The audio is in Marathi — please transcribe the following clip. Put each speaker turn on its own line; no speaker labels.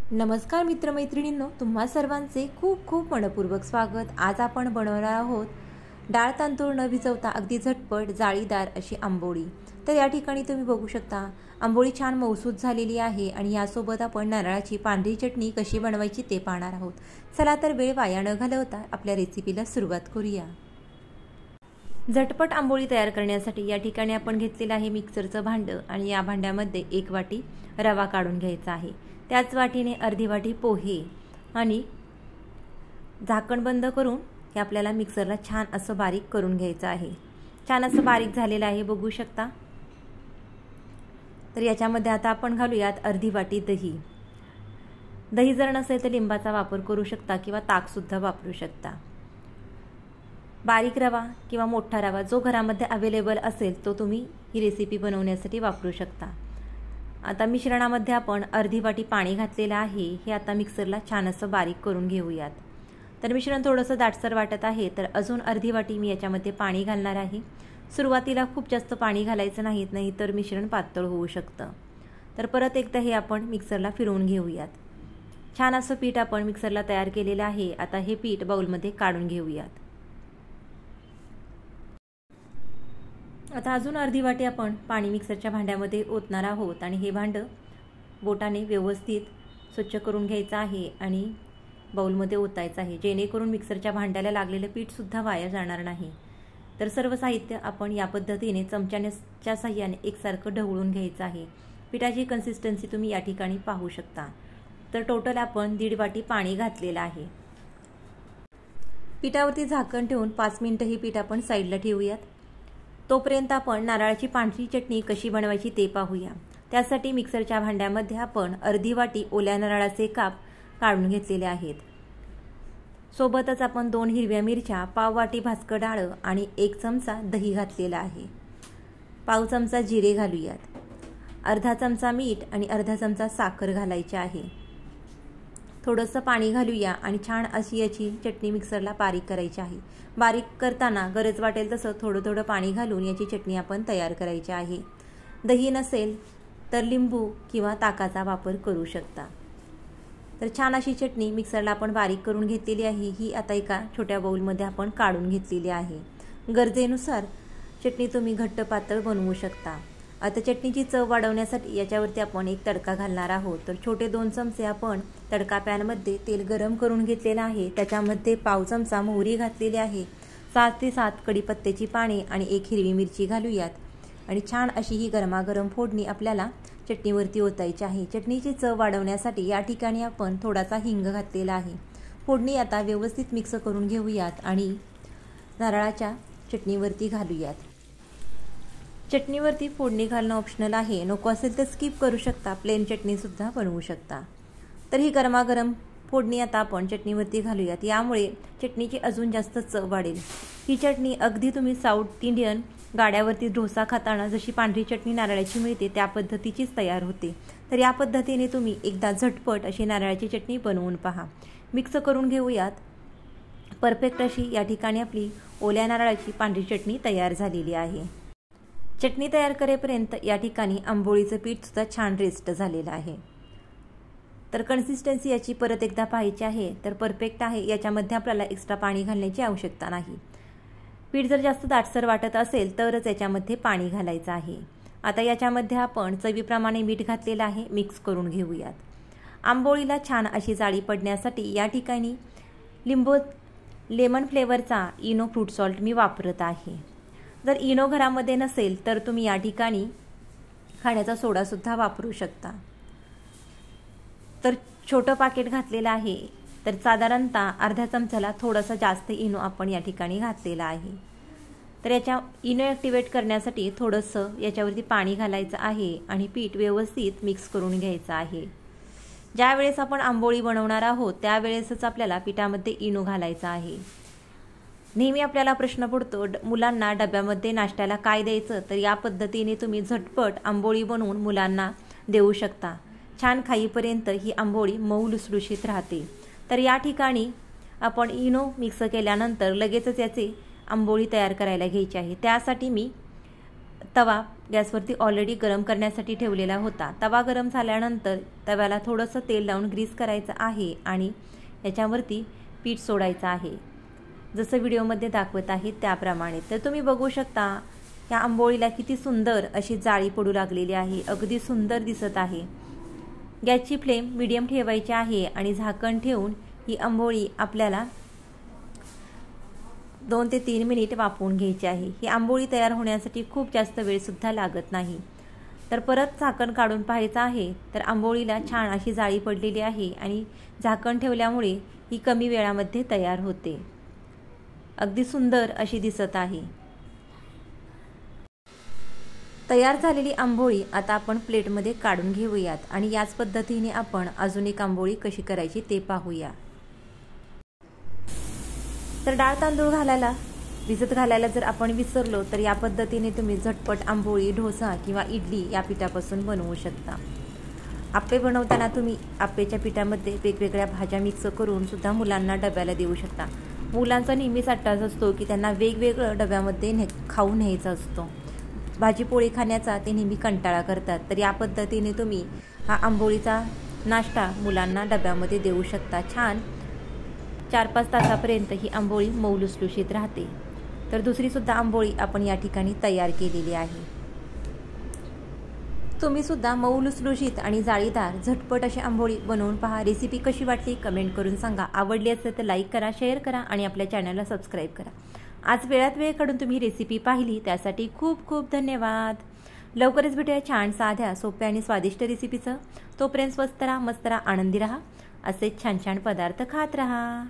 नमस्कार मित्रमैत्रिणींनो, तुम्हा सर्वांचे खूप खूप मनपूर्वक स्वागत। आज आपण बनवणार आहोत डाळ तांदूळ न भिजवता अगदी झटपट जाळीदार अशी आंबोळी। तर या ठिकाणी तुम्ही बघू शकता आंबोळी छान मऊसूत झालेली आहे आणि यासोबत आपण नारळाची पांढरी चटणी कशी बनवायची ते पाहणार आहोत। चला तर वेळ वाया न घालवता आपल्या रेसिपीला सुरुवात करूया। झटपट आंबोळी तयार करण्यासाठी या ठिकाणी आपण घेतलेलं आहे मिक्सरचं भांडं आणि या भांड्यामध्ये 1 वाटी रवा काढून घ्यायचा आहे। त्याच वाटीने अर्धी वाटी पोहे आणि झाकण बंद करून हे आपल्याला मिक्सरला छान असं बारीक करून घ्यायचं आहे। छान असं बारीक झालेलं आहे बघू शकता। तर याच्यामध्ये आता आपण घालूयात अर्धी वाटी दही। दही जर नसेल तर लिंबाचा वापर करू शकता किंवा ताक सुद्धा वापरू शकता। बारीक रवा किंवा मोठा रवा जो घरामध्ये अवेलेबल असेल तो तुम्ही ही रेसिपी बनवण्यासाठी वापरू शकता। आता मिश्रणामध्ये आपण अर्धी वाटी पाणी घातलेलं आहे। हे आता मिक्सरला छान असं बारीक करून घेऊयात। तर मिश्रण थोडंसं दाटसर वाटत आहे तर अजून अर्धी वाटी मी याच्यामध्ये पाणी घालणार आहे। सुरुवातीला खूप जास्त पाणी घालायचं नाही तर मिश्रण पातळ होऊ शकतं। तर परत एकदा हे आपण मिक्सरला फिरवून घेऊयात। छान असं पीठ आपण मिक्सरला तयार केलेलं आहे। आता हे पीठ बाउलमध्ये काढून घेऊयात। आता अजून अर्धी वाटी आपण पाणी मिक्सरच्या भांड्यामध्ये ओतणार आहोत आणि हे भांडं बोटाने व्यवस्थित स्वच्छ करून घ्यायचं आहे आणि बाउलमध्ये ओतायचं आहे, जेणेकरून मिक्सरच्या भांड्याला लागलेलं पीठ सुद्धा वाया जाणार नाही। तर सर्व साहित्य आपण या पद्धतीने चमच्याच्या साहाय्याने एकसारखं ढवळून घ्यायचं आहे। पिठाची कन्सिस्टन्सी तुम्ही या ठिकाणी पाहू शकता। तर टोटल आपण 1.5 वाटी पाणी घातलेलं आहे। पिठावरती झाकण ठेवून 5 मिनिटं ही पीठ आपण साईडला ठेवूयात। तोपर्यंत आपण नारळाची पांढरी चटणी कशी बनवायची ते पाहूया। त्यासाठी मिक्सरच्या भांड्यामध्ये आपण अर्धी वाटी ओल्या नारळाचे काप काढून घेतलेले आहेत। सोबतच आपण 2 हिरव्या मिरच्या, पाव वाटी भाजकं डाळ आणि 1 चमचा दही घातलेला आहे। पाव चमचा जिरे घालूयात। अर्धा चमचा मीठ आणि अर्धा चमचा साखर घालायची आहे। थोडंसं पाणी घालूया आणि छान अशी याची चटणी मिक्सरला बारीक करायची आहे। बारीक करताना गरज वाटेल तसं थोडं पाणी घालून याची चटणी आपण तयार करायची आहे। दही नसेल तर लिंबू किंवा ताकाचा वापर करू शकता। तर छान अशी चटणी मिक्सरला आपण बारीक करून घेतलेली आहे। ही आता एका छोट्या बाउलमध्ये आपण काढून घेतलेली आहे। गरजेनुसार चटणी तुम्ही घट्ट पातळ बनवू शकता। आता चटणीची चव वाढवण्यासाठी याच्यावरती आपण एक तडका घालणार आहोत। तर छोटे 2 चमचे आपण तडका पॅनमध्ये तेल गरम करून घेतलेलं आहे। त्याच्यामध्ये पाव चमचा मोहरी घातलेली आहे। 6 ते 7 कढीपत्त्याची पाने आणि 1 हिरवी मिरची घालूयात आणि छान अशी ही गरमागरम फोडणी आपल्याला चटणीवरती ओतायची आहे। चटणीची चव वाढवण्यासाठी या ठिकाणी आपण थोडासा हिंग घातलेला आहे। फोडणी आता व्यवस्थित मिक्स करून घेऊयात आणि नारळाच्या चटणीवरती घालूयात। चटणीवरती फोडणी घालणं ऑप्शनल आहे, नको असेल तर स्किप करू शकता, प्लेन चटणी सुद्धा बनवू शकता। तर ही गरमागरम फोडणी आता आपण चटणीवरती घालूयात, यामुळे चटणीची अजून जास्त चव वाढेल। ही चटणी अगदी तुम्ही साऊथ इंडियन गाड्यावरती डोसा खाताना जशी पांढरी चटणी नारळाची मिळते त्या पद्धतीचीच तयार होते। तर या पद्धतीने तुम्ही एकदा झटपट अशी नारळाची चटणी बनवून पहा। मिक्स करून घेऊयात। परफेक्ट अशी या ठिकाणी आपली ओल्या नारळाची पांढरी चटणी तयार झालेली आहे। चटणी तयार करेपर्यंत या ठिकाणी आंबोळीचं पीठ सुद्धा छान रेस्ट झालेलं आहे। तर कन्सिस्टन्सी याची परत एकदा पाहायची आहे। तर परफेक्ट आहे, याच्यामध्ये आपल्याला एक्स्ट्रा पाणी घालण्याची आवश्यकता नाही। पीठ जर जास्त दाटसर वाटत असेल तरच याच्यामध्ये पाणी घालायचं आहे। आता याच्यामध्ये आपण चवीप्रमाणे मीठ घातलेलं आहे, मिक्स करून घेऊयात। आंबोळीला छान अशी जाळी पडण्यासाठी या ठिकाणी लेमन फ्लेवरचा इनो फ्रूट सॉल्ट मी वापरत आहे। जर इनो घरामध्ये नसेल तर तुम्ही या ठिकाणी खाण्याचा सोडा सुद्धा वापरू शकता। तर छोटं पाकिट घातलेलं आहे। तर साधारणतः अर्ध्या चमच्याला थोडासा जास्त इनो आपण या ठिकाणी घातलेला आहे। तर याच्या इनो ॲक्टिवेट करण्यासाठी थोडंसं याच्यावरती पाणी घालायचं आहे आणि पीठ व्यवस्थित मिक्स करून घ्यायचं आहे। ज्या वेळेस आपण आंबोळी बनवणार आहोत त्यावेळेसच आपल्याला पिठामध्ये इनो घालायचा आहे। नेहमी आपल्याला प्रश्न पडतो मुलांना डब्यामध्ये नाश्त्याला काय द्यायचं, तर या पद्धतीने तुम्ही झटपट आंबोळी बनवून मुलांना देऊ शकता। छान खाईपर्यंत ही आंबोळी मऊ लुसलुशीत राहते। तर या ठिकाणी आपण इनो मिक्स केल्यानंतर लगेचच याचे आंबोळी तयार करायला घ्यायची आहे। त्यासाठी मी तवा गॅसवरती ऑलरेडी गरम करण्यासाठी ठेवलेला होता। तवा गरम झाल्यानंतर तव्याला थोडंसं तेल लावून ग्रीस करायचं आहे आणि याच्यावरती पीठ सोडायचं आहे, जसं व्हिडिओमध्ये दाखवत आहे त्याप्रमाणे। तर तुम्ही बघू शकता या आंबोळीला किती सुंदर अशी जाळी पडू लागलेली आहे, अगदी सुंदर दिसत आहे। गॅसची फ्लेम मीडियम ठेवायची आहे आणि झाकण ठेवून ही आंबोळी आपल्याला 2 ते 3 मिनिट वाफवून घ्यायची आहे। ही आंबोळी तयार होण्यासाठी खूप जास्त वेळ सुद्धा लागत नाही। तर परत झाकण काढून पाहायचं आहे तर आंबोळीला छान अशी जाळी पडलेली आहे आणि झाकण ठेवल्यामुळे ही कमी वेळामध्ये तयार होते, अगदी सुंदर अशी दिसत आहे। तयार झालेली आंबोळी आता आपण प्लेटमध्ये काढून घेऊयात आणि याच पद्धतीने आपण अजून एक आंबोळी कशी करायची ते पाहूया। तर डाळ तांदूळ भिजत घालायला जर आपण विसरलो तर या पद्धतीने तुम्ही झटपट आंबोळी, डोसा किंवा इडली या पिठापासून बनवू शकता। आप्पे बनवताना तुम्ही आप्पेच्या पिठामध्ये वेगवेगळ्या भाज्या मिक्स करून सुद्धा मुलांना डब्याला देऊ शकता। मुलांचा नेहमीच अट्टास असतो की त्यांना वेगवेगळं डब्यामध्ये खाऊ न्यायचं असतो, भाजी पोळी खाण्याचा ते नेहमी कंटाळा करतात। तर या पद्धतीने तुम्ही हा आंबोळीचा नाश्ता मुलांना डब्यामध्ये देऊ शकता। छान 4-5 तासापर्यंत ही आंबोळी मऊ लुसलुशीत राहते। तर दुसरी सुद्धा आंबोळी आपण या ठिकाणी तयार केलेली आहे। तुम्ही सुद्धा मऊ लुसलुशीत आणि जाळीदार झटपट अशी आंबोळी बनवून पहा। रेसिपी कशी वाटली कमेंट करून सांगा। आवडली असेल तर लाईक करा, शेअर करा आणि आपल्या चॅनलला सबस्क्राईब करा। आज वेळात वेळ काढून तुम्ही रेसिपी पाहिली त्यासाठी खूप खूप धन्यवाद। लवकरच भेटूया छान साध्या सोप्या आणि स्वादिष्ट रेसिपीचं। तोपर्यंत स्वस्त राहा, मस्त राहा, आनंदी राहा, असे छान छान पदार्थ खात राहा।